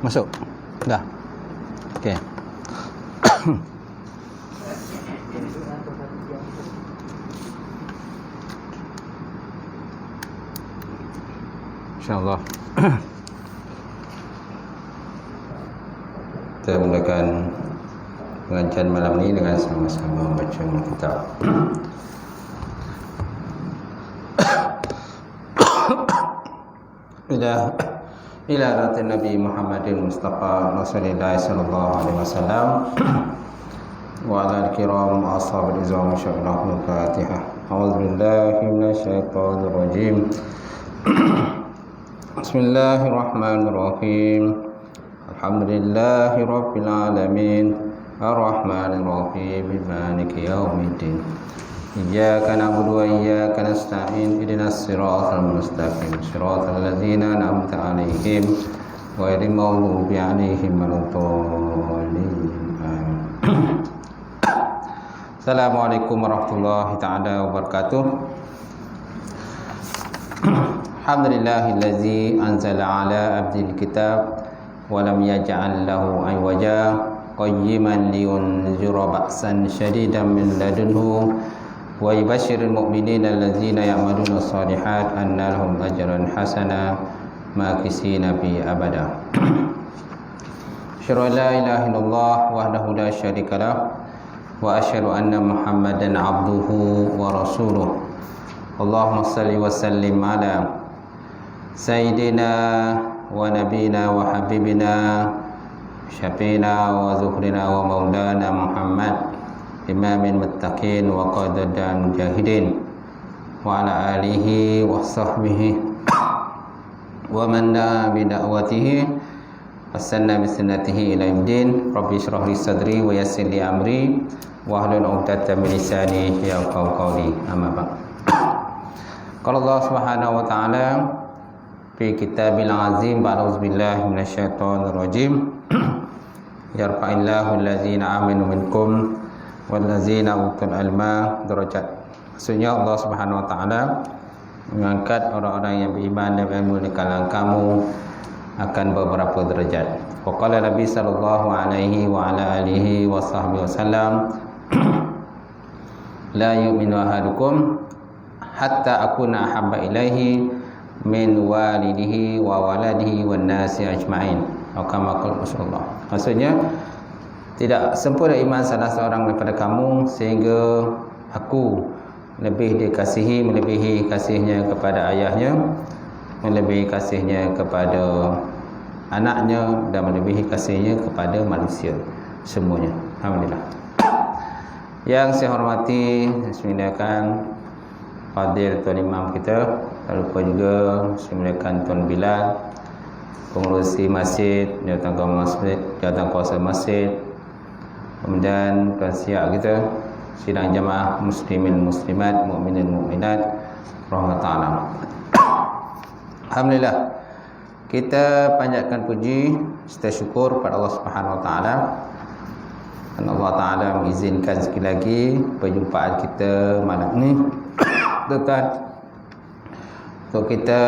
Masuk. Dah. Okey. InsyaAllah. Kita mulakan pengajian malam ini dengan sama-sama membaca kitab. Ila ratin Nabi Muhammadin Mustafa Rasulullah sallallahu alaihi wasallam wa ala al-kiram ashabil izam insyaallah. Al-Fatihah. A'udzubillahi minasyaitonir rajim. Bismillahirrahmanirrahim. Alhamdulillahi rabbil alamin. Ar-Rahmanir Rahim. Maliki yaumiddin. Iyyaka na'budu wa iyyaka nasta'in. Ihdinas siratal mustaqim. Siratal ladzina an'amta 'alaihim ghairil maghdubi 'alaihim waladdallin. Assalamualaikum warahmatullahi taala wabarakatuh. Alhamdulillahillazi anzala 'ala 'abdil kitab wa lam yaj'al lahu 'iwaja qayyiman liyunzira ba'san shadidan min ladunhu wa yubashshirul mu'minina allazina ya'maluna shalihat anna lahum ajran hasana makisina bi abada. Asyhadu an la ilaha illallah wahdahu la syarikalah wa asyhadu anna Muhammadan abduhu wa rasuluh. Allahumma salli wa sallim ala sayyidina wa nabiyina wa habibina syafiina wa zuhrina wa maulana Muhammad imamil muttaqin wa qadadan mujahidin wa ala alihi wa sahbihi wa man da'a bi da'watihi wasanna bi sunnatihi ila yaumil. Rabbi shrah li sadri wa yassir li amri wa hlul 'uqdatam min lisani yafqahu qawli. Amma ba'd. Qala Allah Subhanahu wa ta'ala fi kitabil azim, ba'da'udzu billahi minasyaitonir rajim. Yarfa'illahu allazina amanu minkum wallazina utul ilma darajat. Maksudnya Allah Subhanahu wa taala mengangkat orang-orang yang beriman dan berilmu di kalangan kamu akan beberapa derajat. Wa qala Nabi sallallahu alaihi wa ala alihi wa sahbihi wasallam, la yu'minu ahadukum hatta akuna ahabba ilaihi min walidihi wa waladihi wan nasi ajma'in. Atau kama qala Rasulullah. Maksudnya tidak sempurna iman salah seorang daripada kamu sehingga aku lebih dikasihi, melebihi kasihnya kepada ayahnya, melebihi kasihnya kepada anaknya, dan melebihi kasihnya kepada manusia semuanya. Alhamdulillah. Yang saya hormati, bismillahirrahmanirrahim, Fadil Tuan Imam kita, tak lupa juga bismillahirrahmanirrahim Tuan Bilal, pengurusi masjid, jawatan kuasa masjid, kemudian tuan siap kita, sidang jamaah muslimin muslimat, mukminin mukminat rahmatullah. Alhamdulillah, kita panjatkan puji serta syukur kepada Allah Subhanahu wa taala. Dan Allah taala mengizinkan sekali lagi perjumpaan kita malam ni tuan, untuk kita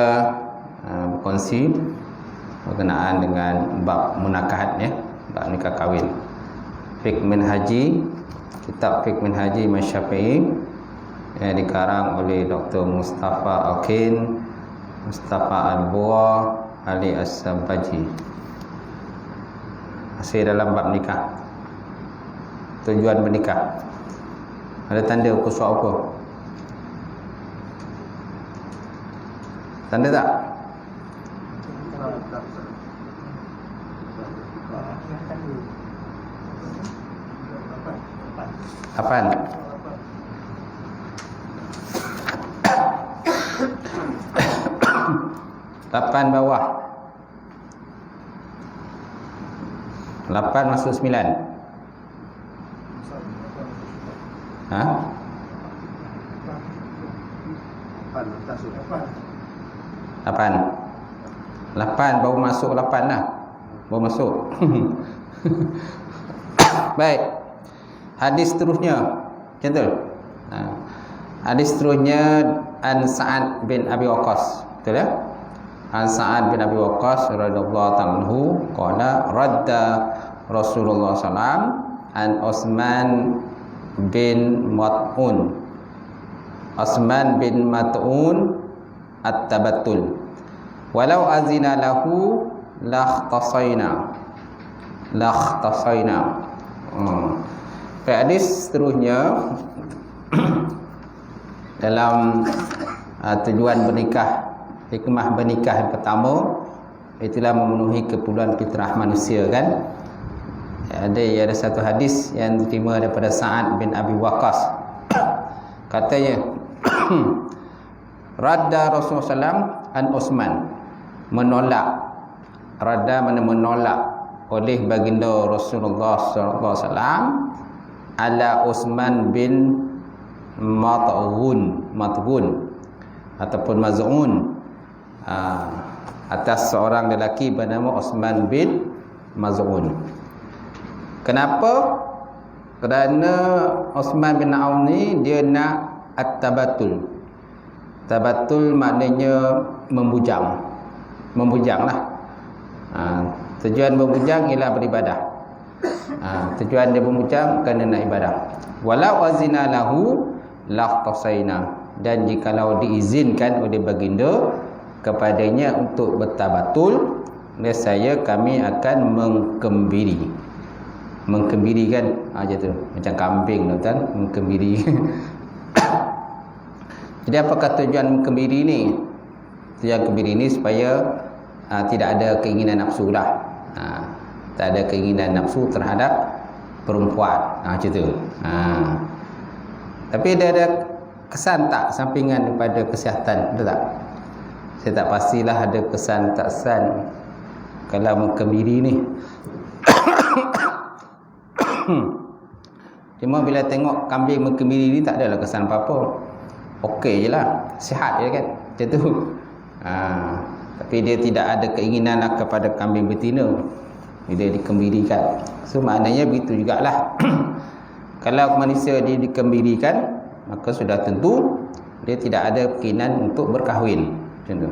berkongsi berkenaan dengan bab munakahat, ya, bab nikah kahwin. Fiqh Minhaji, kitab Fiqh Minhaji Imam Syafi'i yang dikarang oleh Dr. Mustafa Al-Kin, Mustafa Al-Buwa, Ali As-Sabaji. Masih dalam bab nikah, tujuan bernikah. Ada tanda khusus apa? Tanda tak? Apaan? Lapan bawah. 8 masuk 9. Ha? 8 baru masuk 8 lah. Baru masuk. Baik. Hadis seterusnya, contoh. Hadis seterusnya an Sa'ad bin Abi Waqqas, betul ya? An Sa'ad bin Abi Waqqas radhiyallahu ta'ala anhu qala radda Rasulullah sallam an Utsman bin Mat'un. Utsman bin Mat'un at-tabattul. Walau azina lahu lakhtasaina. Hadis seterusnya dalam tujuan bernikah, hikmah bernikah yang pertama itulah memenuhi keperluan fitrah manusia kan. Ada satu hadis yang diterima daripada Sa'ad bin Abi Waqqas. Katanya radda Rasulullah SAW an Utsman, menolak. Radda mana menolak oleh baginda Rasulullah SAW ala Utsman bin Mat'un ataupun Maz'un, atas seorang lelaki bernama Utsman bin Maz'un. Kenapa? Kerana Utsman bin Affan ni dia nak at-tabattul. Tabattul maknanya membujanglah. Tujuan membujang ialah beribadah. Tujuan dia membujang kerana nak ibadah. Walau azina lahu laqtasaina, dan jikalau diizinkan oleh baginda kepadanya untuk bertabatul, nescaya kami akan mengkembiri kan, macam tu, macam kambing tu kan, mengkembiri. Jadi apakah tujuan mengkembiri ni? Tujuan kembiri ni supaya tidak ada keinginan nafsu lah. Tak ada keinginan nafsu terhadap perempuan, macam tu. Tapi dia ada kesan tak sampingan daripada kesihatan, betul tak? Saya tak pastilah ada kesan tak kesan kalau mengkembiri ni. Cuma bila tengok kambing mengkembiri ni tak adalah kesan apa-apa. Okey je lah, sihat je kan, macam tu. Tapi dia tidak ada keinginan lah kepada kambing betina bila dikembirikan. So maknanya begitu jugalah. Kalau manusia dia dikembirikan, maka sudah tentu dia tidak ada keinginan untuk berkahwin, macam tu.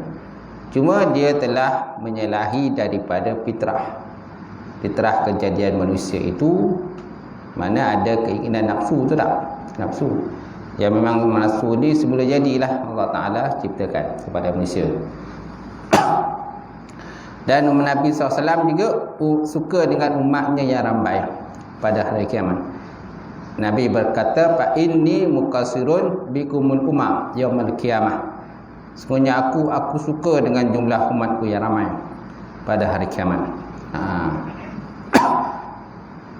Cuma dia telah menyalahi daripada fitrah. Fitrah kejadian manusia itu mana ada keinginan nafsu, tu tak? Nafsu. Ya memang nafsu ni semula jadilah Allah Ta'ala ciptakan kepada manusia. Dan Nabi SAW juga suka dengan umatnya yang ramai pada hari kiamat. Nabi berkata, fa inni muqassirun bikumul umam yaumil qiyamah. Sebenarnya aku suka dengan jumlah umatku yang ramai pada hari kiamat.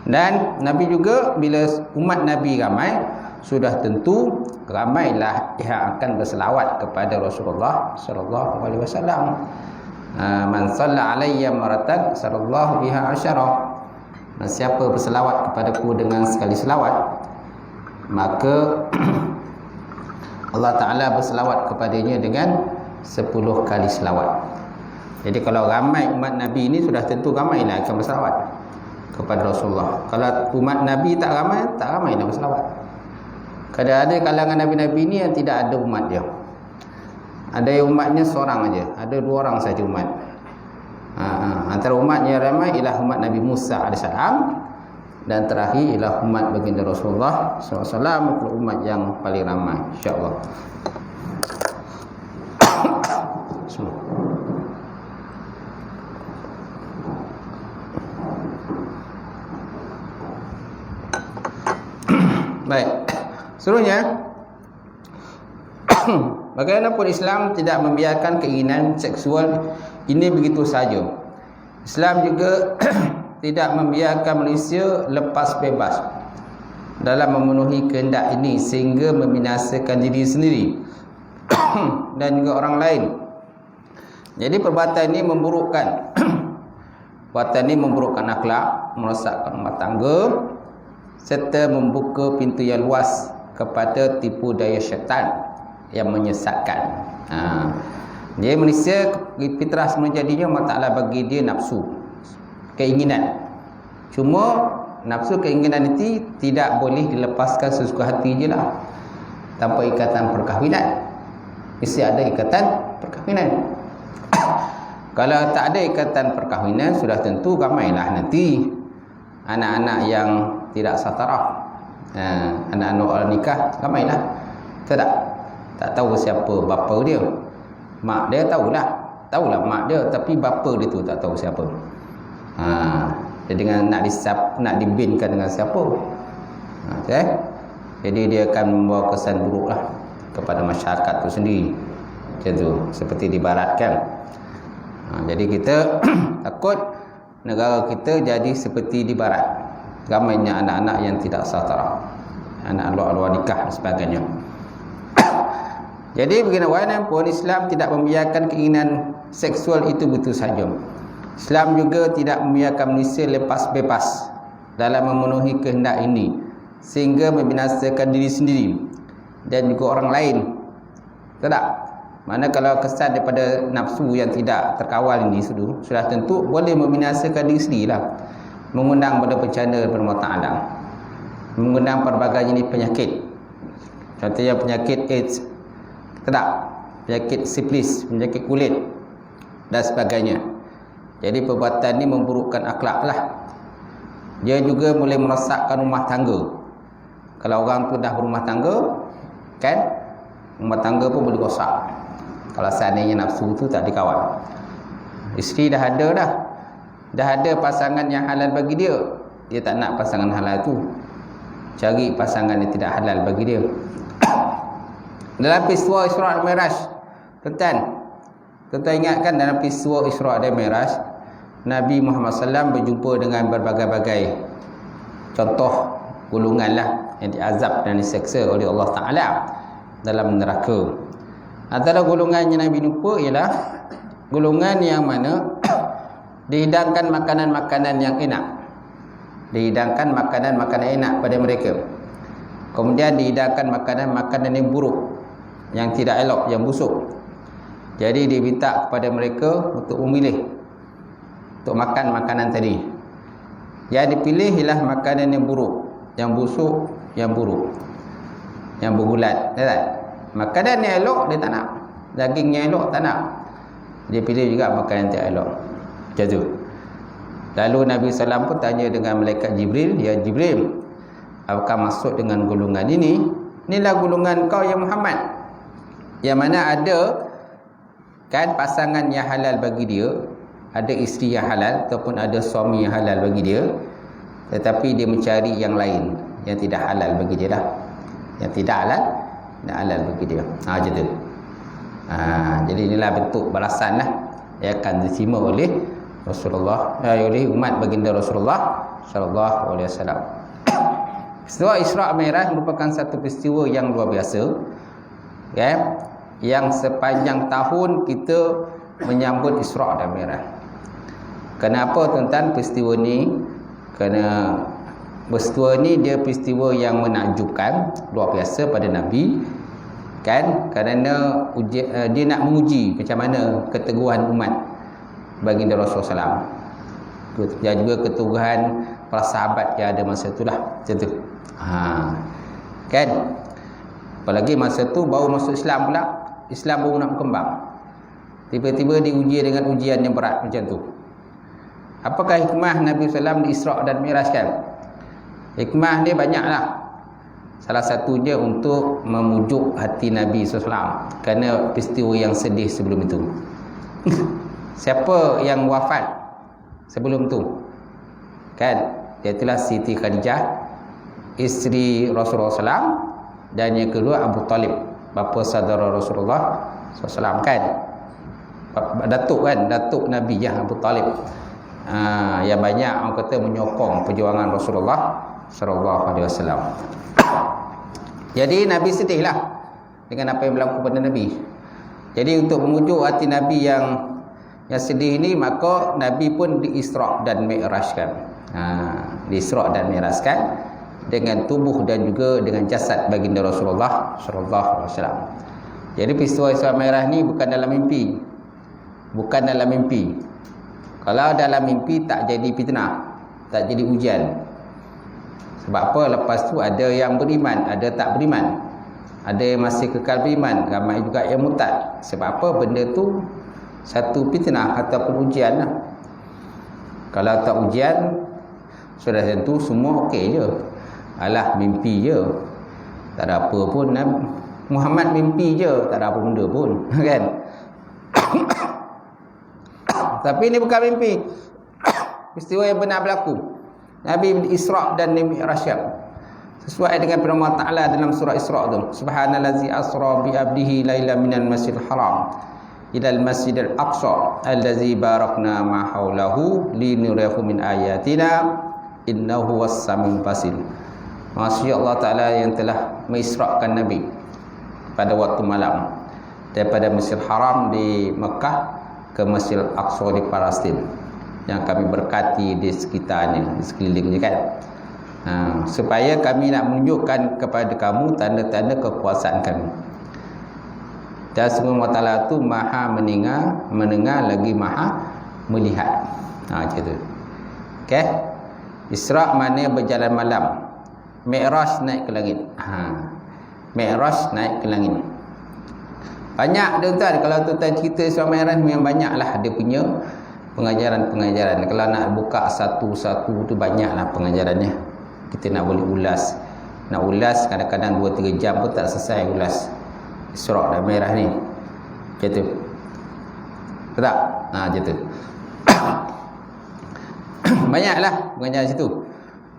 Dan Nabi juga bila umat Nabi ramai, sudah tentu ramailah yang akan berselawat kepada Rasulullah sallallahu alaihi wasallam. Man shalla alayya maratan sallallahu biha asyara. Siapa berselawat kepadaku dengan sekali selawat, maka Allah Ta'ala berselawat kepadanya dengan 10 kali selawat. Jadi kalau ramai umat Nabi ini, sudah tentu ramailah akan berselawat kepada Rasulullah. Kalau umat Nabi tak ramai nak berselawat. Kadang ada kalangan Nabi-Nabi ni yang tidak ada umat dia. Ada yang umatnya seorang aja, ada 2 orang saja umat. Antara umat yang ramai ialah umat Nabi Musa AS, dan terakhir ialah umat baginda Rasulullah SAW, umat yang paling ramai, insya-Allah. Baik. Seterusnya, bagaimanapun Islam tidak membiarkan keinginan seksual ini begitu saja. Islam juga tidak membiarkan manusia lepas bebas dalam memenuhi kehendak ini sehingga membinasakan diri sendiri dan juga orang lain. Jadi perbuatan ini memburukkan akhlak, merosakkan rumah tangga, serta membuka pintu yang luas kepada tipu daya syaitan yang menyesatkan. Dia manusia fitrah menjadinya Allah Ta'ala bagi dia nafsu, keinginan. Cuma nafsu keinginan itu tidak boleh dilepaskan sesuka hati je lah, tanpa ikatan perkahwinan. Mesti ada ikatan perkahwinan. Kalau tak ada ikatan perkahwinan, sudah tentu ramailah nanti anak-anak yang tidak satarah, anak-anak orang nikah, ramailah. Tak tahu siapa bapa dia. Mak dia tahulah mak dia, tapi bapa dia tu tak tahu siapa. Dia dengan nak dibinkan dengan siapa. Okay? Jadi dia akan membawa kesan buruklah kepada masyarakat tu sendiri. Macam tu, seperti di barat kan. Jadi kita takut negara kita jadi seperti di barat. Ramainya anak-anak yang tidak satarah, anak luar nikah dan sebagainya. Jadi bagaimanapun Islam tidak membiarkan keinginan seksual itu begitu saja. Islam juga tidak membiarkan manusia lepas bebas dalam memenuhi kehendak ini, sehingga membinasakan diri sendiri dan juga orang lain. Tak? Mana kalau kesan daripada nafsu yang tidak terkawal ini sudah tentu boleh membinasakan diri sendirilah. Mengundang pada bencana daripada Allah Ta'ala, mengundang pelbagai jenis penyakit. Contohnya penyakit AIDS, penyakit sifilis, penyakit kulit dan sebagainya. Jadi perbuatan ini memburukkan akhlak lah. Dia juga boleh merosakkan rumah tangga. Kalau orang tu dah berumah tangga, kan, rumah tangga pun boleh rosak kalau seandainya nafsu tu tak dikawal. Isteri dah ada pasangan yang halal bagi dia, dia tak nak pasangan halal tu, cari pasangan yang tidak halal bagi dia. Dalam peristiwa Isra' dan Mi'raj, tuan-tuan ingatkan dalam peristiwa Isra' dan Mi'raj, Nabi Muhammad SAW berjumpa dengan berbagai-bagai contoh golongan lah yang diazab dan diseksa oleh Allah Ta'ala dalam neraka. Antara golongan yang Nabi jumpa ialah golongan yang mana dihidangkan makanan-makanan yang enak, dihidangkan makanan-makanan enak pada mereka, kemudian dihidangkan makanan-makanan yang buruk, yang tidak elok, yang busuk. Jadi dia minta kepada mereka untuk memilih, untuk makan makanan tadi. Yang dipilih ialah makanan yang buruk, yang busuk, yang buruk, yang bergulat. Makanan yang elok dia tak nak, daging yang elok tak nak, dia pilih juga makanan yang tak elok. Macam tu. Lalu Nabi SAW pun tanya dengan malaikat Jibril, ya Jibril, apakah maksud dengan golongan ini? Inilah golongan kau ya Muhammad, yang mana ada kan pasangan yang halal bagi dia, ada isteri yang halal ataupun ada suami yang halal bagi dia, tetapi dia mencari yang lain yang tidak halal bagi dia lah, yang tidak halal bagi dia. Macam tu. Jadi inilah bentuk balasan lah yang akan diterima oleh Rasulullah, oleh umat baginda Rasulullah sallallahu alaihi wasallam. Peristiwa Isra' Mi'raj merupakan satu peristiwa yang luar biasa, ya, yang sepanjang tahun kita menyambut Isra' dan Mi'raj. Kenapa tuan-tuan peristiwa ni? Kerana peristiwa ni dia peristiwa yang menakjubkan, luar biasa pada Nabi, kan? Kerana dia nak menguji macam mana keteguhan umat baginda Rasulullah SAW, dan juga keteguhan para sahabat yang ada masa itulah. Macam tu. Kan? Apalagi masa tu baru masuk Islam pula, Islam baru nak berkembang, tiba-tiba diuji dengan ujian yang berat macam tu. Apakah hikmah Nabi SAW di Isra' dan Mi'raj kan? Hikmah ni banyaklah. Salah satunya untuk memujuk hati Nabi SAW kerana peristiwa yang sedih sebelum itu. Siapa yang wafat sebelum tu? Kan? Iaitu Siti Khadijah, isteri Rasulullah SAW, dan yang kedua Abu Talib, bapa saudara Rasulullah SAW, kan? Datuk kan? Datuk Nabi ya, Abu Talib. Yang banyak orang kata menyokong perjuangan Rasulullah sallallahu alaihi wasallam. Jadi Nabi sedihlah dengan apa yang berlaku pada Nabi. Jadi untuk memujuk hati Nabi yang sedih ini, maka Nabi pun di Isra' dan Mi'rajkan. Di Isra' dan Mi'rajkan dengan tubuh dan juga dengan jasad baginda Rasulullah sallallahu alaihi wasallam. Jadi peristiwa Isra' Mi'raj ni bukan dalam mimpi. Bukan dalam mimpi. Kalau dalam mimpi tak jadi fitnah, tak jadi ujian. Sebab apa? Lepas tu ada yang beriman, ada tak beriman, ada yang masih kekal beriman, ramai juga yang murtad. Sebab apa? Benda tu Satu fitnah ataupun ujian lah. Kalau tak ujian, sudah tentu semua okey je. Alah, mimpi je, tak ada apa pun. Muhammad mimpi je, tak ada apa benda pun. Kan? Tapi ini bukan mimpi. Peristiwa yang benar berlaku. Nabi Isra' dan Nabi Mi'raj. Sesuai dengan firman Allah Ta'ala dalam surah Isra' tu. Subhanallazi asra bi 'abdihi lailan minal masjidil haram ilal masjidil aqsa allazi barakna ma haulahu linuriyahu min ayatina innahu was-samiul basir. Maksudnya Allah Ta'ala yang telah mengisrakan Nabi pada waktu malam daripada Masjidil Haram di Mekah ke Masjidil Aqsa di Palestin, yang kami berkati di sekitarnya, di sekelilingnya kan. Supaya kami nak menunjukkan kepada kamu tanda-tanda kekuasaan kami. Dan semua Allah Ta'ala tu maha mendengar lagi maha melihat. Macam tu. Okay. Isra' maknanya berjalan malam. Mi'raj naik ke langit. Mi'raj naik ke langit. Banyak tuan-tuan, kalau tuan-tuan cerita Isra' Mi'raj memang banyaklah dia punya pengajaran-pengajaran. Kalau nak buka satu-satu tu banyaklah pengajarannya. Kita nak boleh ulas. Nak ulas kadang-kadang 2-3 jam pun tak selesai ulas Isra' dan Mi'raj ni. Macam tu. Betul tak? Macam tu. Banyaklah pengajaran situ.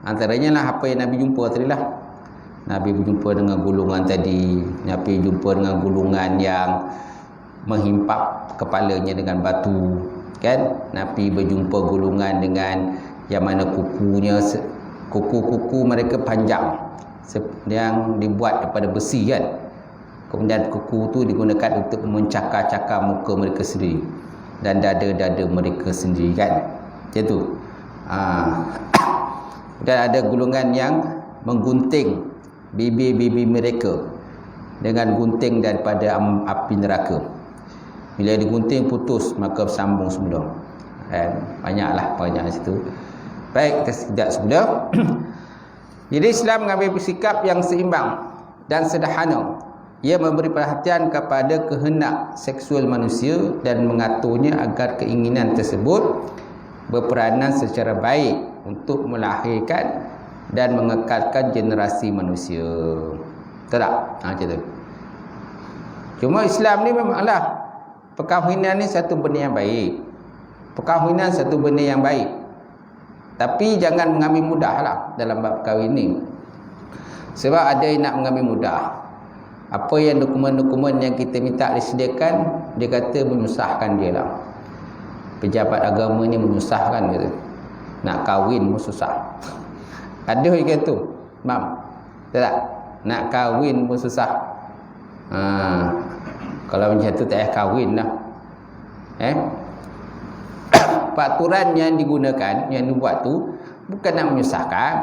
Antaranya lah apa yang Nabi jumpa tadi lah. Nabi berjumpa dengan golongan tadi. Nabi jumpa dengan golongan yang menghimpap kepalanya dengan batu. Kan? Nabi berjumpa golongan dengan yang mana kuku mereka panjang, yang dibuat daripada besi kan. Kemudian kuku tu digunakan untuk mencakar-cakar muka mereka sendiri dan dada-dada mereka sendiri kan. Macam tu. Dan ada golongan yang menggunting bibir-bibir mereka dengan gunting daripada api neraka. Bila digunting putus, maka sambung semula. Banyaklah banyak situ. Baik, kita sekejap semula. Jadi Islam mengambil sikap yang seimbang dan sederhana. Ia memberi perhatian kepada kehendak seksual manusia dan mengaturnya agar keinginan tersebut berperanan secara baik untuk melahirkan dan mengekalkan generasi manusia. Betul tak? Macam tu. Cuma Islam ni memanglah perkahwinan ni satu benda yang baik. Perkahwinan satu benda yang baik. Tapi jangan mengambil mudahlah dalam bab kahwin ni. Sebab ada yang nak mengambil mudah. Apa yang dokumen-dokumen yang kita minta disediakan, dia kata menyusahkan dia lah. Pejabat agama ni menyusahkan kata. Nak kahwin pun susah. Ada yang kata tu, mam. Tak? Nak kahwin pun susah. Kalau macam tu tak payah kahwin lah. Peraturan yang digunakan, yang dibuat tu bukan nak menyusahkan.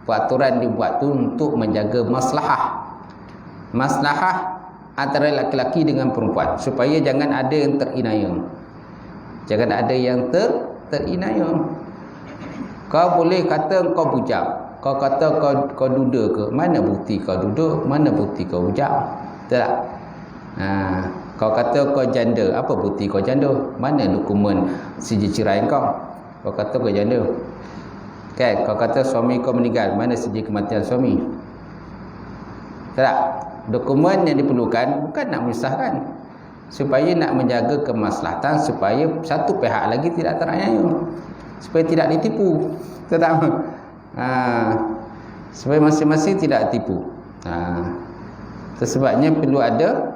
Peraturan dibuat tu untuk menjaga maslahah. Maslahah antara lelaki dengan perempuan, supaya jangan ada yang terinaya. Jangan ada yang terinaya. Kau boleh kata kau bujang, kau kata kau duda ke? Mana bukti kau duduk? Mana bukti kau bujang? Betul tak? Kau kata kau janda, apa bukti kau janda? Mana dokumen sijil cerai kau? Kau kata kau janda. Kan? Kau kata suami kau meninggal, mana sijil kematian suami? Betul tak? Dokumen yang diperlukan bukan nak menyusahkan, supaya nak menjaga kemaslahatan, supaya satu pihak lagi tidak teraniaya, supaya tidak ditipu. Betul tak? Supaya masing-masing tidak tipu. Sebabnya perlu ada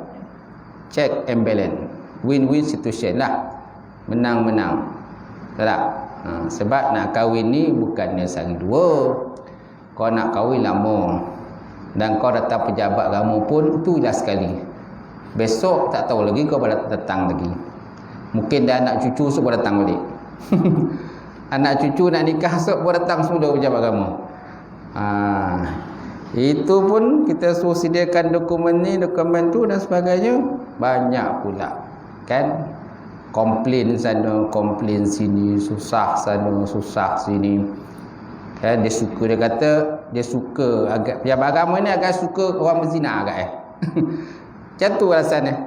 check and balance, win-win situation lah, menang-menang. Betul tak? Sebab nak kahwin ni bukannya sehari dua. Kau nak kahwin lama, dan kau datang pejabat agama pun tu dah sekali. Besok tak tahu lagi kau baru datang lagi. Mungkin dah anak cucu semua datang balik. Anak cucu nak nikah semua datang semua pejabat agama. Itu pun kita suruh sediakan dokumen ni, dokumen tu dan sebagainya. Banyak pula kan. Komplain sana, komplain sini, susah sana, susah sini. Kan dia suka, dia kata dia suka agak pejabat agama ni agak suka orang berzina agak Macam tu rasanya.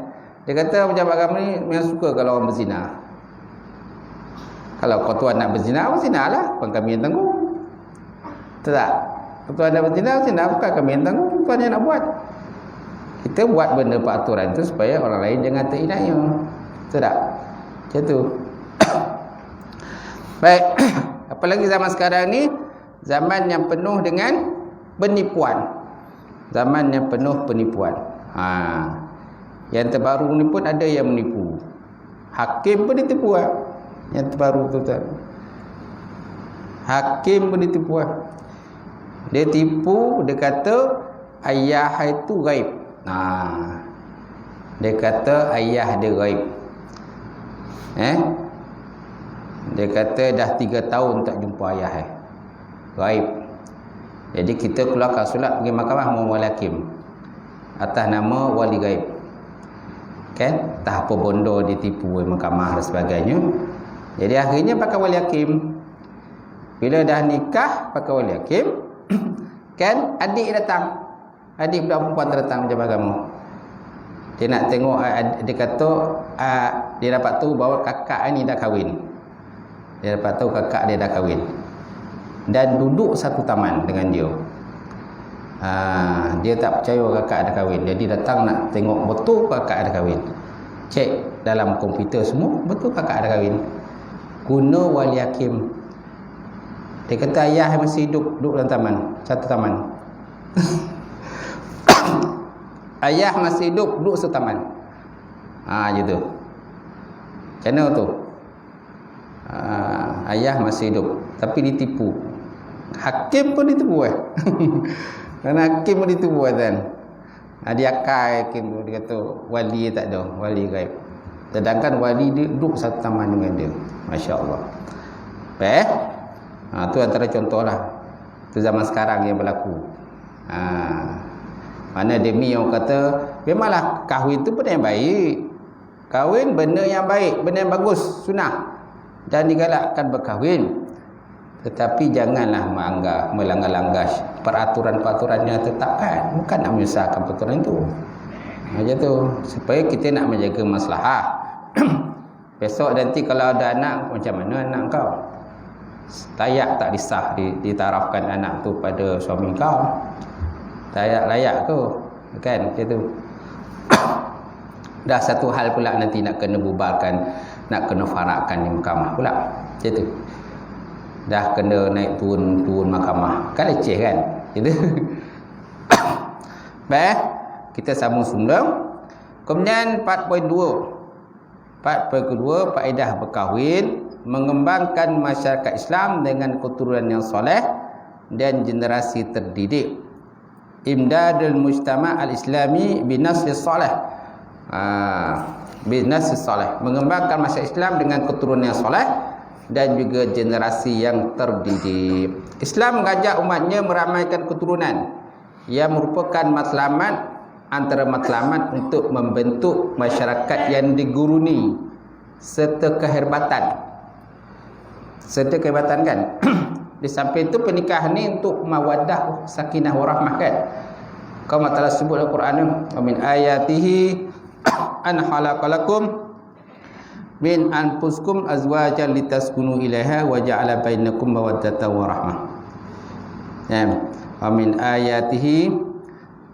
Dia kata pejabat agama ni memang suka kalau orang berzina. Kalau kau tuan nak berzina, berzina lah, bukan kami yang tanggung. Tak? Kau tuan nak berzina, bukan kami yang tanggung, tuan yang nak buat. Kita buat benda peraturan tu supaya orang lain jangan terinaya. Tak? Macam tu. Baik. Apalagi zaman sekarang ni, zaman yang penuh dengan penipuan. Zaman yang penuh penipuan. Yang terbaru ni pun ada yang menipu. Hakim pun ditipu. Yang terbaru tu tuan. Hakim pun ditipu. Dia tipu, dia kata ayah itu gaib. Dia kata ayah dia gaib. Dia kata dah 3 tahun tak jumpa ayah. Gaib. Jadi kita keluarkan surat pergi mahkamah wali hakim atas nama wali gaib. Kan? Tak apa bondo ditipu oleh mahkamah dan sebagainya. Jadi akhirnya pakai wali hakim. Bila dah nikah pakai wali hakim, kan adik datang. Adik budak perempuan datang pejabat agama. Dia nak tengok, dia kata dia dapat tahu bahawa kakak ni dah kahwin. Dia dapat tahu kakak dia dah kahwin. Dan duduk satu taman dengan dia. Dia tak percaya kakak ada kahwin. Jadi datang nak tengok betul kakak ada kahwin. Cek dalam komputer semua, betul kakak ada kahwin. Guna wali hakim. Dia kata ayah masih hidup, duduk dalam taman, satu taman. Ayah masih hidup, duduk satu taman. Gitu. Macam mana tu? Ayah masih hidup, tapi ditipu. Hakim pun ditipu. Kerana hakim pun ditipu kan. Dia akal hakim tu, dia kata wali tak ada, wali gaib. Sedangkan wali dia duduk satu taman dengan dia. Masya-Allah. Tu antara contohlah. Tu zaman sekarang yang berlaku. Mana demi yang kata memanglah kahwin tu benda yang baik. Kahwin benda yang baik, benda yang bagus, sunnah. Dan digalakkan berkahwin. Tetapi janganlah melanggar-langgar peraturan-peraturan yang tetapkan. Bukan nak menyusahkan peraturan itu. Macam tu. Supaya kita nak menjaga maslahah. Besok nanti kalau ada anak, macam mana anak kau? Layak tak disah, ditarafkan anak tu pada suami kau? Layak ke? Kan? Macam tu. Dah satu hal pula nanti nak kena bubarkan, nak kena farakkan di mahkamah pula. Macam tu. Dah kena naik turun mahkamah. Kan leceh kan? Gitu. Baik, kita sambung semula. Kemudian 4.2. 4.2 faedah berkahwin, mengembangkan masyarakat Islam dengan keturunan yang soleh dan generasi terdidik. Imdadul mujtama' al-islami binasli soleh. Binasli soleh, mengembangkan masyarakat Islam dengan keturunan yang soleh dan juga generasi yang terdidik. Islam mengajak umatnya meramaikan keturunan yang merupakan matlamat antara matlamat untuk membentuk masyarakat yang diguruni serta kehebatan. Serta kehebatan kan. Di samping itu pernikahan ni untuk mawaddah, sakinah warahmah kan. Kau Allah sebut dalam Quran, "Wa min ayatihi an khalaqalakum min anfusikum azwajan litaskunu ilaiha wa ja'ala bainakum mawaddatan wa rahmah." Wa min ayatihi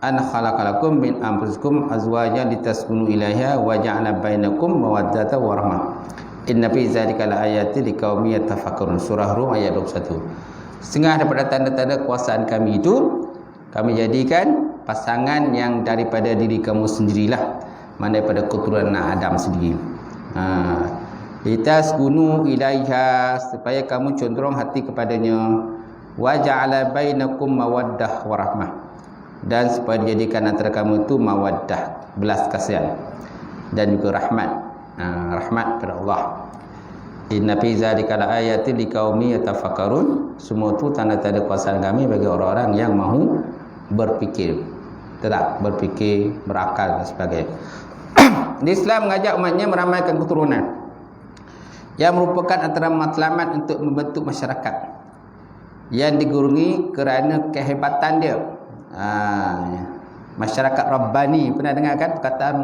an khalaqalakum min anfusikum azwajan litaskunu ilaiha wa ja'ala bainakum mawaddatan wa rahmah. Inna fi dzalika laayatin liqaumin yatafakkarun. Surah Rum ayat 21. Setengah daripada tanda-tanda kuasaan kami itu, kami jadikan pasangan yang daripada diri kamu sendirilah, mana daripada keturunan Adam sendiri. Litaskunu ilaiha, supaya kamu condong hati kepadanya. Wa ja'ala bainakum mawaddah wa rahmah, dan supaya dijadikan antara kamu itu mawaddah, belas kasihan, dan juga rahmat. Rahmat kepada Allah. Inna fi dzalika laayatin liqaumin yatafakkarun. Semua itu tanda-tanda kuasaan kami bagi orang-orang yang mahu berfikir, tidak berfikir, berakal dan sebagainya. Islam mengajak umatnya meramaikan keturunan yang merupakan antara matlamat untuk membentuk masyarakat yang digurungi kerana kehebatan dia. Masyarakat Rabbani, pernah dengar kan perkataan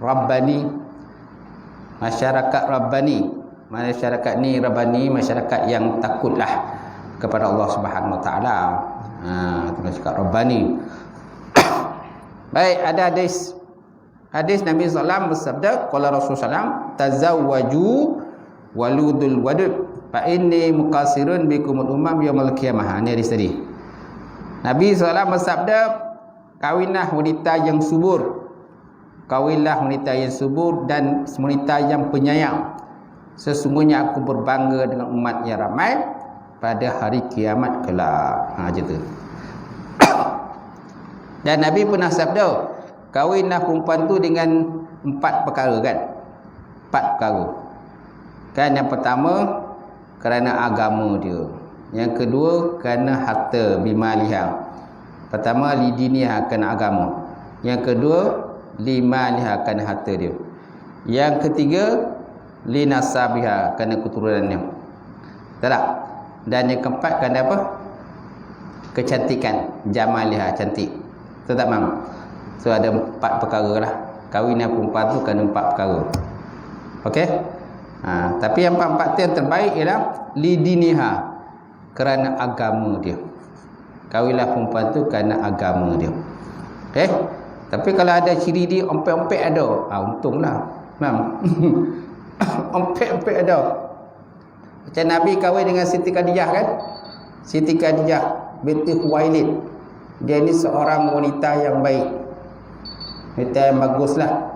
Rabbani, masyarakat Rabbani. Masyarakat ni Rabbani, masyarakat yang takutlah kepada Allah Subhanahu Wa Taala. Itu masyarakat Rabbani. Baik, ada hadis Nabi SAW bersabda, qala Rasulullah SAW, tazawwaju waludul wadud fa inni muqasirun bikumul umam yaumil qiyamah. Ini hadis tadi. Nabi SAW bersabda, kawinlah wanita yang subur. Kawinlah wanita yang subur dan wanita yang penyayang. Sesungguhnya aku berbangga dengan umat yang ramai pada hari kiamat kelak. Macam tu. Dan Nabi pernah sabda, kawinlah perempuan tu dengan 4 perkara kan. 4 perkara. Kan yang pertama, kerana agama dia. Yang kedua, kerana harta bimaliha. Pertama, lidiniha, kerana agama. Yang kedua, limaliha, kerana harta dia. Yang ketiga, linasabiha, kerana keturunannya. Tak? Dan yang keempat, kerana apa? Kecantikan, jamaliha, cantik. Tak mam. So ada 4 perkara lah. Kahwinnya perempuan tu kerana 4 perkara. Okey? Tapi yang 4 yang terbaik ialah lidiniha, kerana agama dia. Kahwinlah perempuan tu kerana agama dia. Okey? Tapi kalau ada ciri dia ompek-ompek ada, untunglah. Mam. Ompek-ompek ada. Macam Nabi kahwin dengan Siti Khadijah kan? Siti Khadijah binti Khuwailid. Dia ni seorang wanita yang baik, wanita yang baguslah.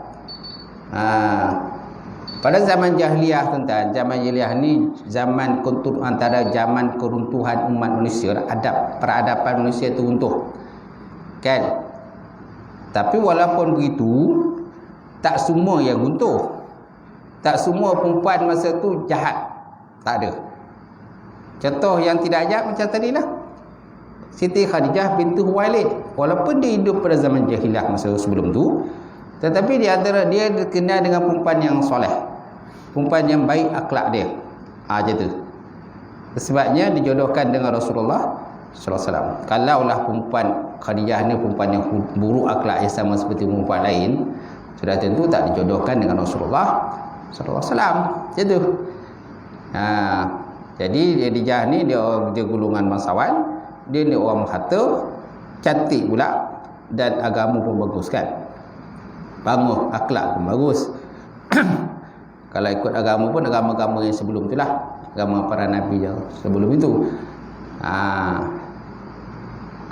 Pada zaman jahiliyah tuan-tuan, zaman jahiliyah ni zaman antara zaman keruntuhan umat manusia, peradaban manusia tu runtuh. Kan? Tapi walaupun begitu, tak semua yang runtuh. Tak semua perempuan masa tu jahat. Tak ada. Contoh yang tidak jahat macam tadilah, Siti Khadijah binti Khuwailid. Walaupun dia hidup pada zaman jahiliyah masa sebelum tu, tetapi dia dikenal dengan perempuan yang soleh, perempuan yang baik akhlak dia. Macam tu. Sebabnya dijodohkan dengan Rasulullah sallallahu alaihi wasallam. Kalaulah perempuan Khadijah ni perempuan yang buruk akhlak yang sama seperti perempuan lain, sudah tentu tak dijodohkan dengan Rasulullah sallallahu alaihi wasallam. Macam tu. Jadi dia Khadijah ni dia golongan bangsawan. Dia ni orang harta, cantik pula, dan agama pun bagus kan. Bangun, akhlak pun bagus. Kalau ikut agama pun agama-agama yang sebelum itulah, agama para nabi yang sebelum itu.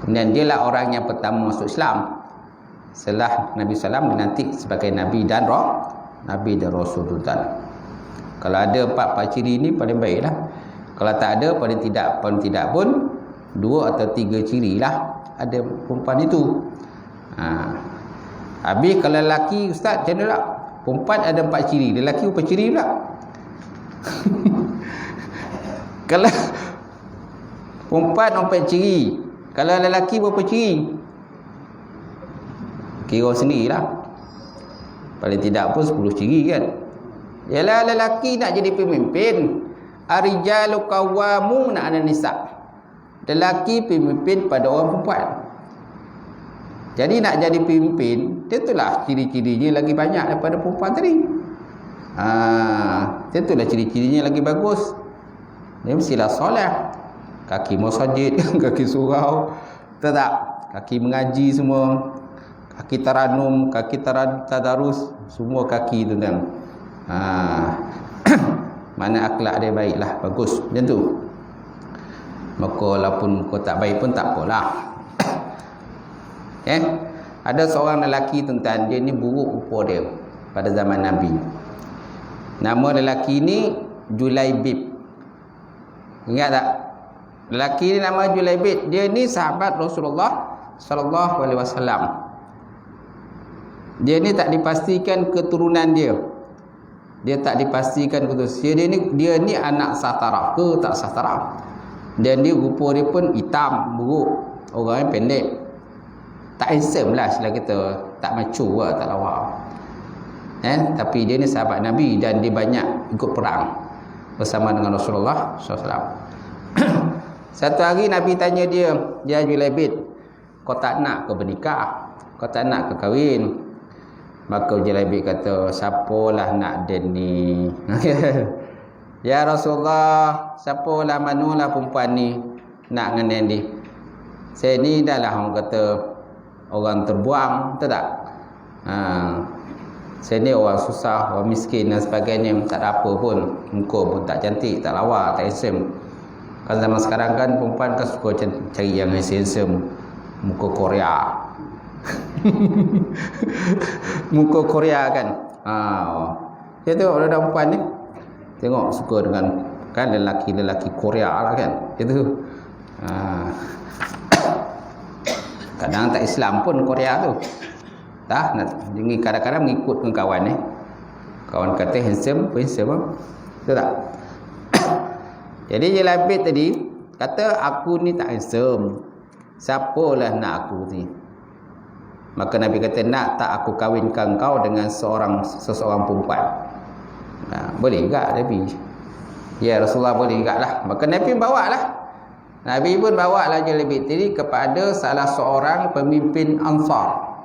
Kemudian dia lah orang yang pertama masuk Islam setelah Nabi SAW dilantik sebagai nabi dan rasul tuan. Kalau ada 4 ciri ni paling baiklah. Kalau tak ada, paling tidak pun 2 atau 3 ciri lah ada perempuan itu. Habis kalau lelaki, ustaz, macam mana tak? Perempuan ada 4 ciri, lelaki berapa ciri pula? Kalau perempuan 4 ciri, kalau lelaki berapa ciri? Kira sendirilah. Paling tidak pun 10 ciri kan. Yalah, lelaki nak jadi pemimpin, ar-rijalu qawwamuna 'alan nisa'. Lelaki pemimpin pada orang perempuan. Jadi nak jadi pemimpin, tentulah ciri-cirinya lagi banyak daripada perempuan tadi. Tentulah ciri-cirinya lagi bagus. Dia mestilah soleh, kaki masjid, kaki surau, tak? Kaki mengaji semua, kaki taranum, kaki tadarus, semua kaki tu kan. Mana akhlak dia baiklah, bagus macam tu. Maka walaupun muka tak baik pun tak apalah. Ada seorang lelaki tuan-tuan, dia ni buruk rupa dia pada zaman Nabi. Nama lelaki ni Julaibib. Ingat tak? Lelaki ni nama Julaibib. Dia ni sahabat Rasulullah sallallahu alaihi wasallam. Dia ni tak dipastikan keturunan dia. Dia tak dipastikan keturunan. Dia ni anak sahtara ke tak sahtara. Dan dia rupa dia pun hitam, buruk, orang yang pendek, tak handsome lah istilah kita, tak macho lah, tak lawa. Tapi dia ni sahabat Nabi dan dia banyak ikut perang bersama dengan Rasulullah SAW. Satu hari Nabi tanya dia, ya Julaibid, kau tak nak ke bernikah? Kau tak nak ke kahwin? Maka Julaibib kata, siapalah nak den ni? Ya Rasulullah, siapalah manulah perempuan ni nak dengan dia? Saya ni dah lah orang kata orang terbuang, betul tak? Saya ni orang susah, orang miskin dan sebagainya, tak ada apa pun, muka pun tak cantik, tak lawa, tak handsome. Kan zaman sekarang kan perempuan kan suka cari yang handsome, muka Korea. Muka Korea kan. Dia tengok ada perempuan ni, tengok suka dengan kan lelaki Korea lah kan. Itu kadang tak Islam pun Korea tu. Tak, kadang-kadang mengikut dengan kawan ni. Kawan kata handsome, handsome. Betul tak? Jadi Julaibib tadi kata, aku ni tak handsome. Siapalah nak aku ni? Maka Nabi kata, nak tak aku kahwinkan kau dengan seseorang perempuan? Boleh juga Nabi? Ya Rasulullah, boleh juga lah. Maka Nabi bawa lah. Nabi pun bawa lah Julaibib tadi kepada salah seorang pemimpin Ansar.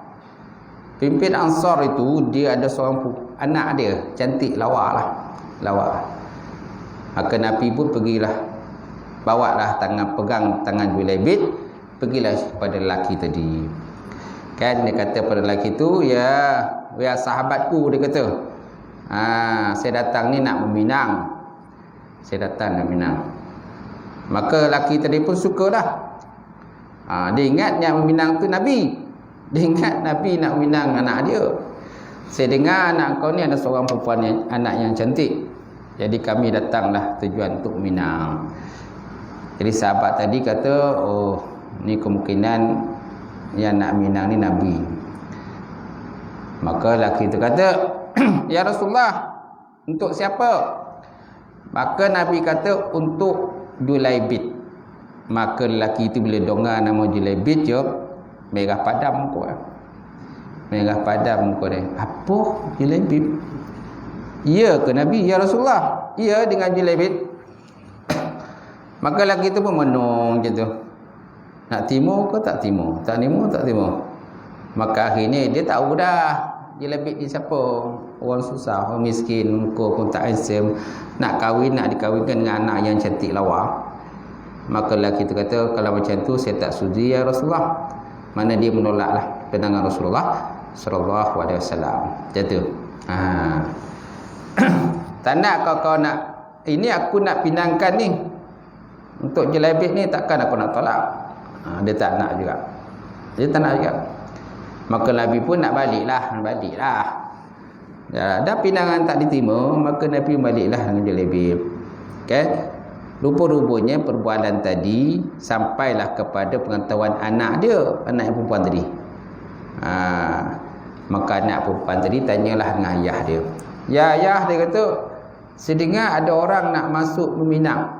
Pemimpin Ansar itu, dia ada seorang anak dia, cantik, lawa lah. Lawa. Maka Nabi pun pergilah, bawa lah pegang tangan Julaibib, pergilah kepada lelaki tadi. Kan dia kata pada lelaki tu, ya sahabatku, dia kata, saya datang ni nak meminang. Saya datang nak meminang. Maka lelaki tadi pun suka dah. Dia ingat yang meminang tu Nabi. Dia ingat Nabi nak meminang anak dia. Saya dengar anak kau ni ada seorang perempuan anak yang cantik. Jadi kami datanglah tujuan untuk meminang. Jadi sahabat tadi kata, oh ni kemungkinan yang nak minang ni Nabi. Maka lelaki itu kata, ya Rasulullah, untuk siapa? Maka Nabi kata, untuk Julaibib. Maka lelaki itu bila dengar nama Julaibib je, merah padam muka. Merah padam muka dia. Apa Julaibib? Ya ke Nabi? Ya Rasulullah. Ya dengan Julaibib. Maka lelaki itu pun menung je tu. Nak timur ke tak timur? Tak timur, tak timur. Maka akhirnya dia tahu dah Julaibib ni siapa. Orang susah, orang miskin, muka pun tak handsome. Nak dikahwinkan dengan anak yang cantik lawa. Maka lelaki itu kata, kalau macam tu saya tak sudi ya Rasulullah. Mana dia menolaklah pandangan Rasulullah sallallahu alaihi wasallam. Jatuh. Tak nak kau nak, ini aku nak pinangkan ni. Untuk Julaibib ni takkan aku nak tolak. Dia tak nak juga. Dia tak nak juga. Maka Nabi pun nak baliklah. Dah pinangan tak diterima, maka Nabi baliklah dengan Julaibib. Okay? Rupa-rupanya perbualan tadi sampailah kepada pengetahuan anak dia, anak yang perempuan tadi. Maka anak perempuan tadi tanyalah dengan ayah dia. Ya ayah, dia kata, sedengar ada orang nak masuk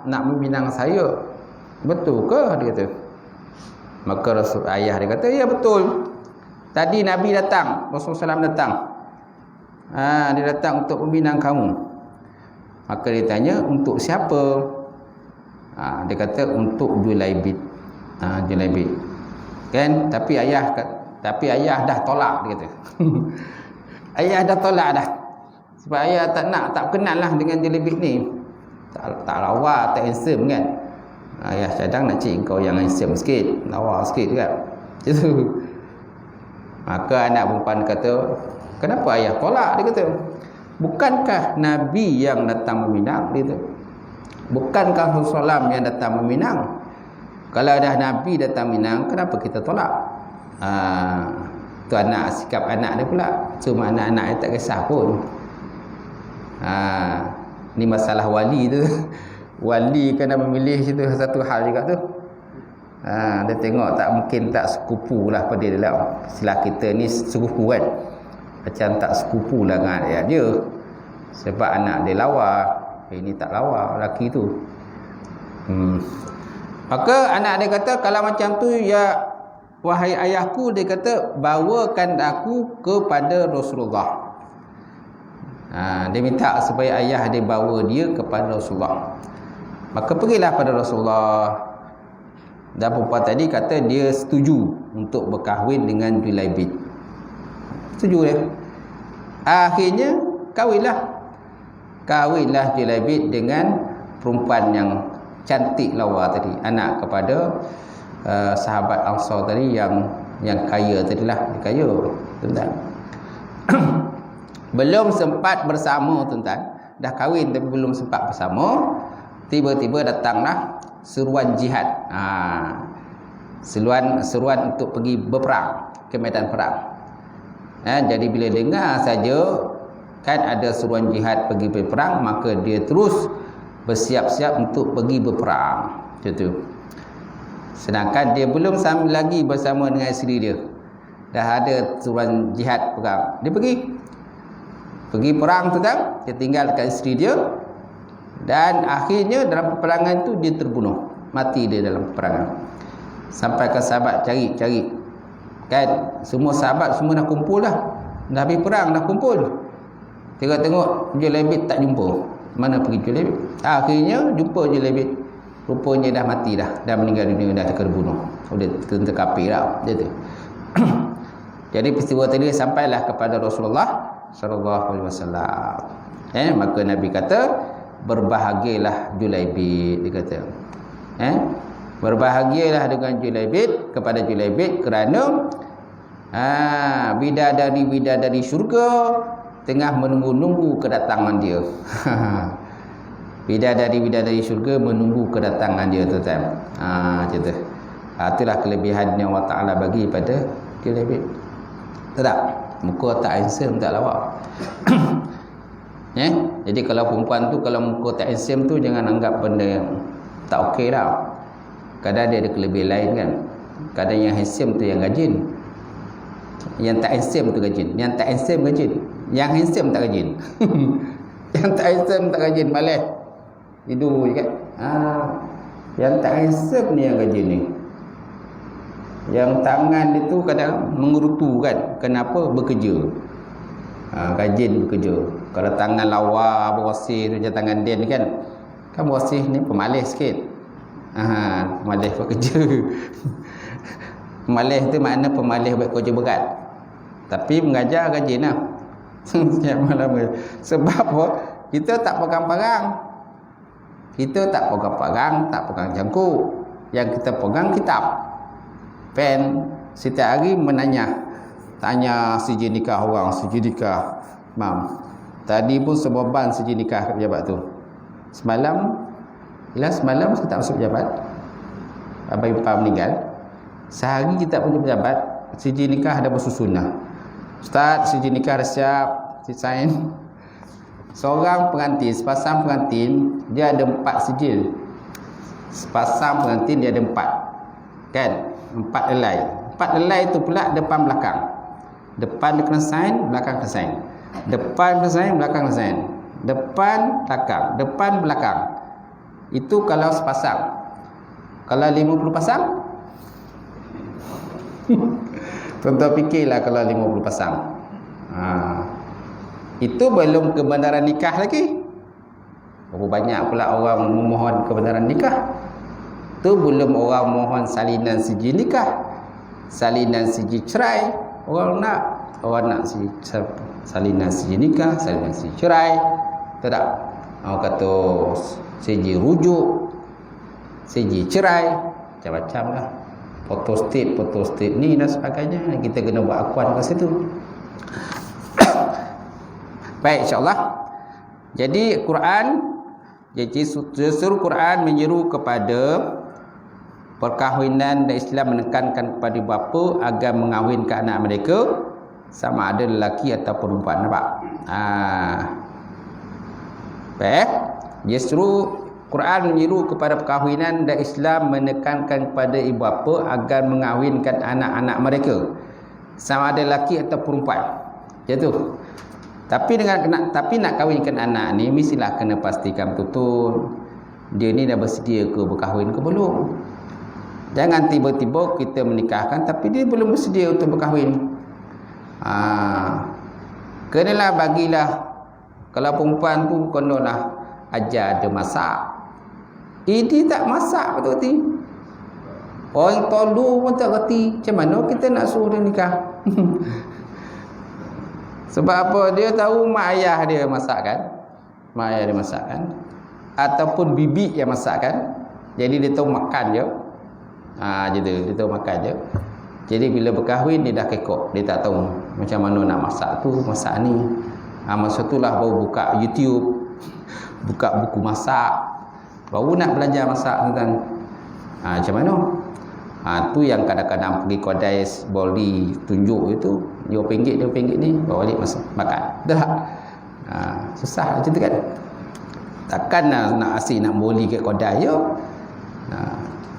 nak meminang saya. Betul ke? Dia kata. Maka ayah dia kata, ya betul. Tadi Nabi datang, Rasulullah SAW datang. Dia datang untuk meminang kamu. Maka dia tanya, untuk siapa? Dia kata untuk Julaibib. Julaibib. Kan? Tapi ayah dah tolak, dia kata. Ayah dah tolak dah. Sebab ayah tak kenal lah dengan Julaibib ni. Tak lawa, tak handsome kan. Ayah cadang nak cik kau yang handsome sikit, lawa sikit kan. Itu. Maka anak perempuan kata, kenapa ayah tolak? Dia kata, bukankah Nabi yang datang meminang? Dia kata, bukankah Rasulullah yang datang meminang? Kalau dah Nabi datang meminang, kenapa kita tolak? Tu sikap anak dia pula. Cuma anak-anak dia tak kisah pun. Ni masalah wali tu. Wali kena memilih situ satu hal juga tu. Dia tengok tak mungkin tak sekupu lah pada dia dalam. Istilah kita ni sekupu kan. Macam tak sekupu lah dengan anak dia. Sebab anak dia lawa. Ini tak lawa lelaki tu. Maka anak dia kata, kalau macam tu ya wahai ayahku, dia kata, bawakan aku kepada Rasulullah. Dia minta supaya ayah dia bawa dia kepada Rasulullah. Maka pergilah pada Rasulullah. Dan perempuan tadi kata dia setuju untuk berkahwin dengan Julaibib. Setuju dia. Akhirnya kahwinlah Julaibib dengan perempuan yang cantik lawa tadi, anak kepada sahabat Ansar tadi yang kaya tadilah, kaya tuan-tuan. Belum sempat bersama tuan-tuan, dah kahwin tapi belum sempat bersama, tiba-tiba datanglah seruan jihad. Seruan untuk pergi berperang ke medan perang. Jadi bila dengar saja kan ada seruan jihad pergi berperang, maka dia terus bersiap-siap untuk pergi berperang. Macam sedangkan dia belum lagi bersama dengan isteri dia. Dah ada seruan jihad perang. Dia pergi perang tu kan, dia tinggal dekat isteri dia, dan akhirnya dalam peperangan tu dia terbunuh, mati dia dalam peperangan. Sampai ke sahabat cari kan, semua sahabat semua dah kumpul dah habis perang, dah kumpul, tengok Julaibib tak jumpa. Mana pergi Julaibib? Akhirnya jumpa Julaibib, rupanya dah mati dah meninggal dunia, dah terbunuh, udah tentu kafir dah dia tu. Jadi peristiwa tadi sampailah kepada Rasulullah sallallahu alaihi wasallam. Maka Nabi kata, berbahagialah Julaibib, dia kata. Berbahagialah dengan Julaibib, kepada Julaibib, kerana bidadari syurga tengah menunggu kedatangan dia. Bidadari syurga menunggu kedatangan dia, tuan-tuan. Macam tu. Itulah kelebihan yang Allah Ta'ala bagi pada Julaibib. Tak? Muka tak handsome, tak lawak. Jadi kalau perempuan tu, kalau muka tak handsome tu, jangan anggap benda yang tak okey dah. Kadang dia ada kelebihan lain kan. Kadang yang handsome tu yang rajin, yang tak handsome tu rajin. Yang tak handsome rajin, yang handsome tak rajin. Yang tak handsome tak rajin, malas tidur je kan. Yang tak handsome ni yang rajin ni. Yang tangan dia tu kadang mengerutu kan. Kenapa? Bekerja. Rajin bekerja. Kalau tangan lawa berosih tu macam tangan Den kan, berosih ni pemalas sikit. Pemalas buat kerja. Pemalas tu makna pemalas buat kerja berat. Tapi mengajar rajin lah. Sebab apa? Kita tak pegang parang. Kita tak pegang parang, tak pegang jangkuk. Yang kita pegang kitab, pen. Setiap hari tanya sijil nikah orang, sijil nikah mam. Tadi pun sebeban sijil nikah pejabat tu. Semalam saya tak masuk pejabat, abang ipar meninggal. Sehari kita punya pejabat, sijil nikah ada bersusun lah. Ustaz, sijil nikah dah siap, sign. Seorang pengantin, sepasang pengantin, dia ada 4 sijil. Sepasang pengantin dia ada 4, kan? 4 helai. 4 helai tu pula depan belakang. Depan dia kena sign, belakang kena sign. Depan kena sign, belakang kena sign. Depan, belakang, depan, belakang. Itu kalau sepasang. Kalau 50 pasang, tuan-tuan fikirlah kalau 50 pasang. Itu belum kebenaran nikah lagi. Berapa banyak pula orang memohon kebenaran nikah. Itu belum orang mohon salinan sijil nikah, salinan sijil cerai. Orang nak salinan sijil nikah, salinan sijil cerai. Tak? Orang kata sijil rujuk, sijil cerai, macam-macam lah. Foto state ni dan sebagainya. Kita kena buat akuan ke situ. Baik, insyaAllah. Jadi justru Quran menyeru kepada perkahwinan, dan Islam menekankan kepada bapa agar mengahwinkan anak mereka, sama ada lelaki atau perempuan. Nampak? Baik. Justru Quran menyeru kepada perkahwinan, dan Islam menekankan kepada ibu bapa agar mengahwinkan anak-anak mereka, sama ada lelaki atau perempuan. Itu. Tapi nak kahwinkan anak ni, mestilah kena pastikan betul dia ni dah bersedia ke berkahwin ke belum. Jangan tiba-tiba kita menikahkan tapi dia belum bersedia untuk berkahwin. Kenalah bagilah, kalau perempuan tu konolah ajar dia masak. Ini tak masak betul-betul. Orang tolu pun tak reti. Macam mana kita nak suruh dia nikah? Sebab apa? Dia tahu mak ayah dia masak kan? Mak ayah dia masak kan? Ataupun bibi yang masak kan? Jadi dia tahu makan je. Gitu. Dia tahu makan je. Jadi bila berkahwin dia dah kekok. Dia tak tahu macam mana nak masak tu, masak ni. Masa itulah baru buka YouTube, buka buku masak, baru nak belajar masak tuan. Macam mana? Tu yang kadang-kadang pergi kedai boli tunjuk itu RM2 ni bawa balik masak makan. Dah. Susah macam tu kan. Takkan nak asyik nak boli kat kedai je.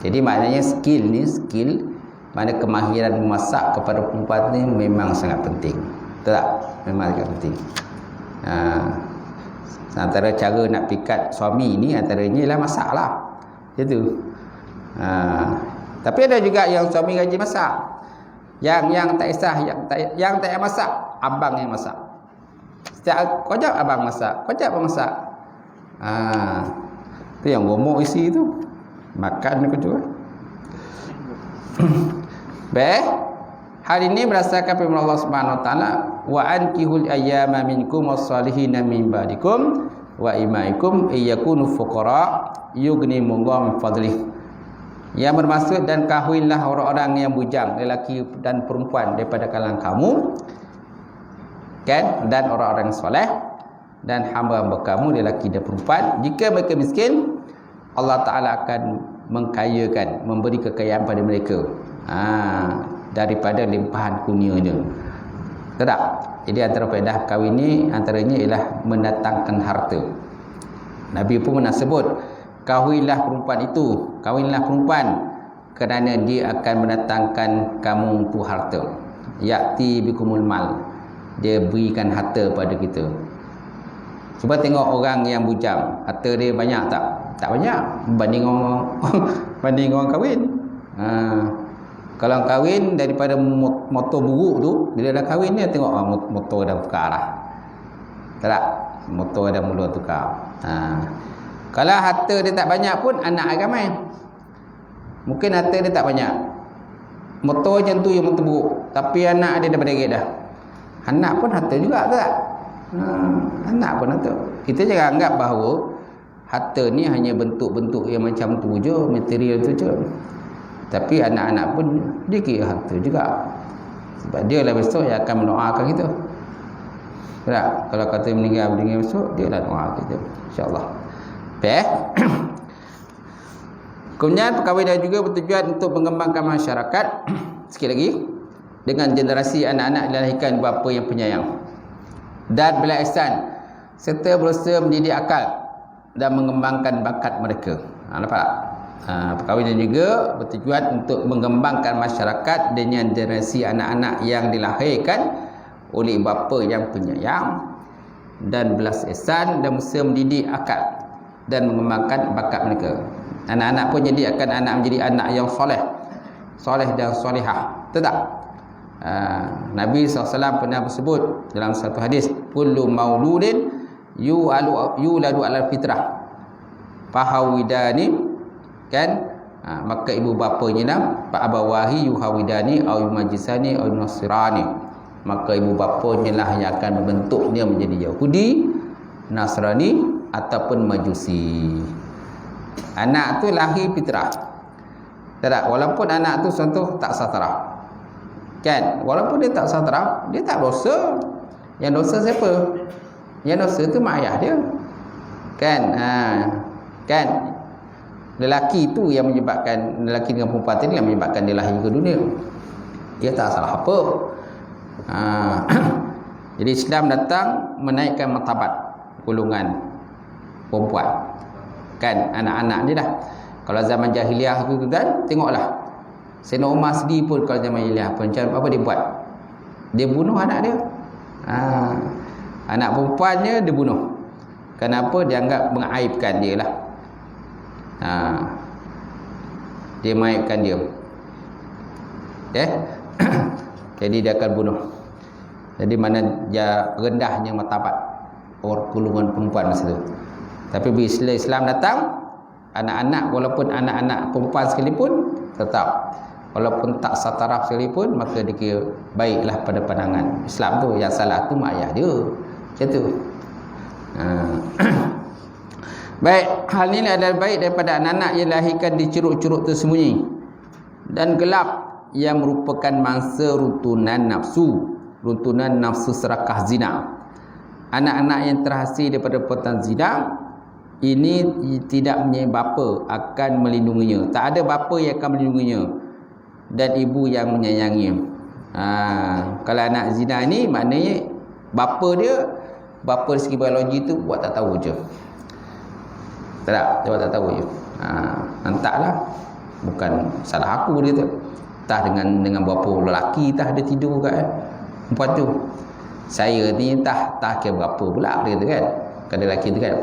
Jadi maknanya skill mana kemahiran memasak kepada perempuan ni memang sangat penting. Betul tak? Memang sangat penting. Antara cara nak pikat suami ni antaranya ialah masak lah. Itu. Tapi ada juga yang suami rajin masak. Yang tak kisah, yang tak payah masak, abang yang masak. Setiap kojak abang masak, kojak abang masak. Tu yang gomok isi tu. Makan aku tu. Baik. Hal ini berdasarkan firman Allah Subhanahu wa taala, wa ankihul ayyama minkum was-salihin min ba'dikum wa imaikum iyakunu fuqara yughnimullahu min fadlih. Yang bermaksud dan kahwinlah orang-orang yang bujang, lelaki dan perempuan daripada kalangan kamu, kan, dan orang-orang soleh dan hamba-hamba kamu lelaki dan perempuan. Jika mereka miskin, Allah Ta'ala akan mengkayakan, memberi kekayaan pada mereka daripada limpahan kurnianya. Tak? Jadi antara faedah kahwin ni antaranya ialah mendatangkan harta. Nabi pun pernah sebut, kahwinlah perempuan kerana dia akan mendatangkan kamu tu harta. Ya'ti bikumul mal, dia berikan harta pada kita. Cuba tengok orang yang bujang, harta dia banyak tak? Tak banyak banding orang kahwin. Kalau kahwin daripada motor buruk tu, bila dah kahwin dia tengok motor dah tukar lah. Tak? Motor dah mula tukar. Kalau harta dia tak banyak pun anak ramai. Mungkin harta dia tak banyak, motor macam tu yang motor buruk, tapi anak dia dah berderet dah. Anak pun harta juga tak? Anak pun harta. Kita jangan anggap bahawa harta ni hanya bentuk-bentuk yang macam tu je, material tu je. Tapi anak-anak pun dia kira harta juga. Sebab dia lah besok yang akan mendoakan kita. Tak? Kalau kata meninggal besok, dia lah doa kita, insya-Allah. Baik. Kemudian perkahwinan juga bertujuan untuk mengembangkan masyarakat. Sikit lagi, dengan generasi anak-anak dilahirkan bapa yang penyayang dan bela ihsan, serta berusaha mendidik akal dan mengembangkan bakat mereka. Nampak tak? Perkahwinan juga bertujuan untuk mengembangkan masyarakat dengan generasi anak-anak yang dilahirkan oleh bapa yang penyayang dan belas ihsan dan berusaha mendidik akal dan mengembangkan bakat mereka. Anak-anak pun jadi akan anak menjadi anak yang soleh dan solihah. Betul tak? Nabi SAW pernah bersebut dalam satu hadis, kullu mauludin yuladu ala fitrah fahawidani, kan, maka ibu bapanya lah fa abawahi yuhawidani au yumajisani au yunasirani, maka ibu bapanya lah yang akan membentuknya menjadi Yahudi, Nasrani ataupun Majusi. Anak tu lahir fitrah. Tak? Walaupun anak tu contoh tak satrah, kan, walaupun dia tak satrah, dia tak dosa. Yang dosa siapa? Yang dosa tu mak ayah dia, kan. Kan, lelaki tu yang menyebabkan, lelaki dengan perempuan tadi yang menyebabkan dia lahir ke dunia. Dia tak salah apa. Jadi Islam datang menaikkan martabat golongan perempuan, kan, anak-anak dia dah. Kalau zaman jahiliah tu kan, tengoklah Sayyidina Umar sendiri pun kalau zaman jahiliah pun apa dia buat? Dia bunuh anak dia. Anak perempuannya dia bunuh. Kenapa? Dia anggap mengaibkan dia lah. Dia mengaibkan dia. Jadi dia akan bunuh. Jadi mana dia rendahnya martabat golongan perempuan masa tu. Tapi bila Islam datang, anak-anak walaupun anak-anak perempuan sekalipun tetap walaupun tak sataraf sekalipun, maka dia kira baiklah pada pandangan Islam tu. Yang salah tu mak ayah dia, macam tu. Baik, hal ini adalah baik daripada anak-anak yang dilahirkan di curug-curug tersembunyi dan gelap, yang merupakan mangsa runtunan nafsu serakah zina. Anak-anak yang terhasil daripada perbuatan zina ini tidak punya bapa akan melindunginya. Tak ada bapa yang akan melindunginya dan ibu yang menyayanginya. Kalau anak zina ni maknanya bapa dari segi biologi tu buat tak tahu je. Tak, dia buat tak tahu je. Entahlah, bukan salah aku dia tu. Entah dengan berapa lelaki entah dia tidur kat perempuan tu. Saya ni entah kira berapa pula dia tu kan. Kalau lelaki tu kan.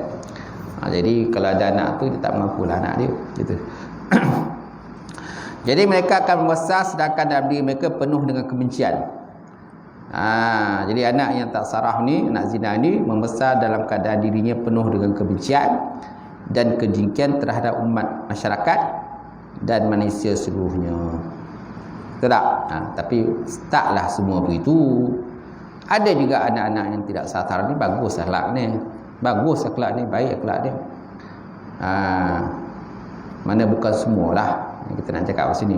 Jadi kalau ada anak tu dia tak mengakulah anak dia gitu. Jadi mereka akan membesar sedangkan dalam diri mereka penuh dengan kebencian. Jadi anak yang tak sarah ni, anak zina ni membesar dalam keadaan dirinya penuh dengan kebencian dan kedengkian terhadap umat masyarakat dan manusia seluruhnya. Betul tak? Tapi taklah semua begitu. Ada juga anak-anak yang tidak satar ni bagus akhlak ni. Bagus akhlak ni, baik akhlak dia. Mana bukan semualah yang kita nak cakap kat sini.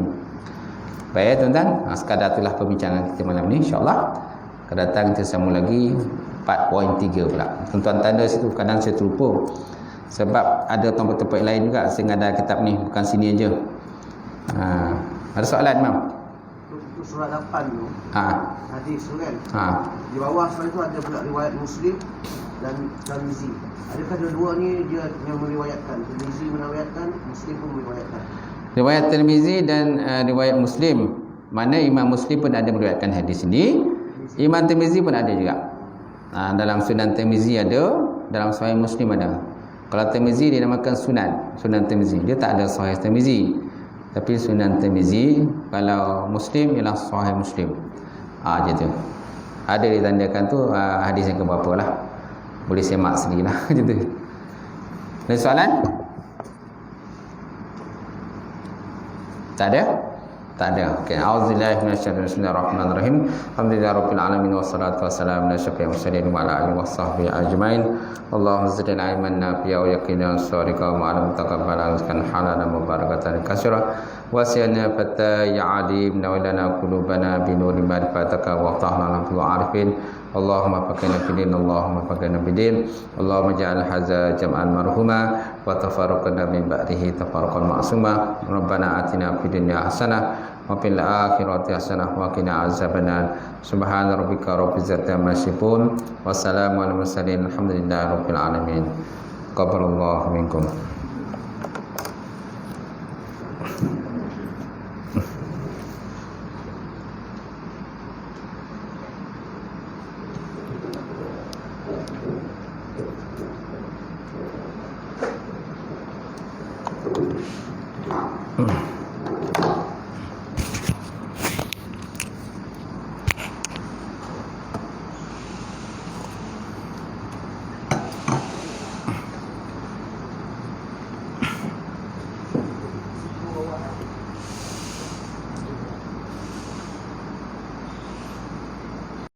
Baik tuan-tuan, sekadar itulah perbincangan kita malam ni, insya-Allah. Akan datang kita sambung lagi 4.3 pula. Tuan-tuan tanda situ, kadang saya terlupa. Sebab ada tempat-tempat lain juga saya ada kitab ni, bukan sini aja. Ada soalan, Mam? Untuk surat 8 tu, hadis tu kan? Di bawah surat tu ada pula riwayat Muslim dan Tirmizi. Adakah dua-dua ni dia yang meriwayatkan? Tirmizi meriwayatkan, Muslim pun meriwayatkan. Riwayat Tirmizi dan riwayat Muslim. Mana Imam Muslim pun ada meriwayatkan hadis ini. Imam Tirmizi pun ada juga. Dalam Sunan Tirmizi ada, dalam Sahih Muslim ada. Kalau Tirmizi dinamakan Sunan Tirmizi. Dia tak ada Sahih Tirmizi. Tapi Sunan Tirmizi, kalau Muslim ialah Sahih Muslim. Macam tu. Ada ditandakan tu hadis yang keberapa lah. Boleh semak sendirilah. Macam tu. Ada soalan? Tak ada? Tak ada. Okey. Auzubillahi minasyaitonir rajim. Bismillahirrahmanirrahim. Alhamdulillahirabbil alamin wassalatu wassalamu ala asyrafil mursalin wa ala alihi washabbihi ajmain. Allahumma zidna ilman nafi'a wa yaqinan shadiqa wa ma'lam taqabbal rizqan halalan mubarakatan katsira. Wasi'na fata ya alim nawlana qulubana bi nuri ma'rifataka wa tahna bil arifin. Allahumma faqina fidin, Allahumma faqina bidin, Allahumma ja'al hadza jam'an marhuma wa tafarraqna min ba'dihi tafarraqan ma'suma. Rabbana atina fid dunya hasanah wa fil akhirati hasanah wa qina azabannar. Subhana rabbika rabbil izzati amma yasifun wa salamun alal mursalin, alhamdulillahi rabbil alamin. Qabbalallahu minkum.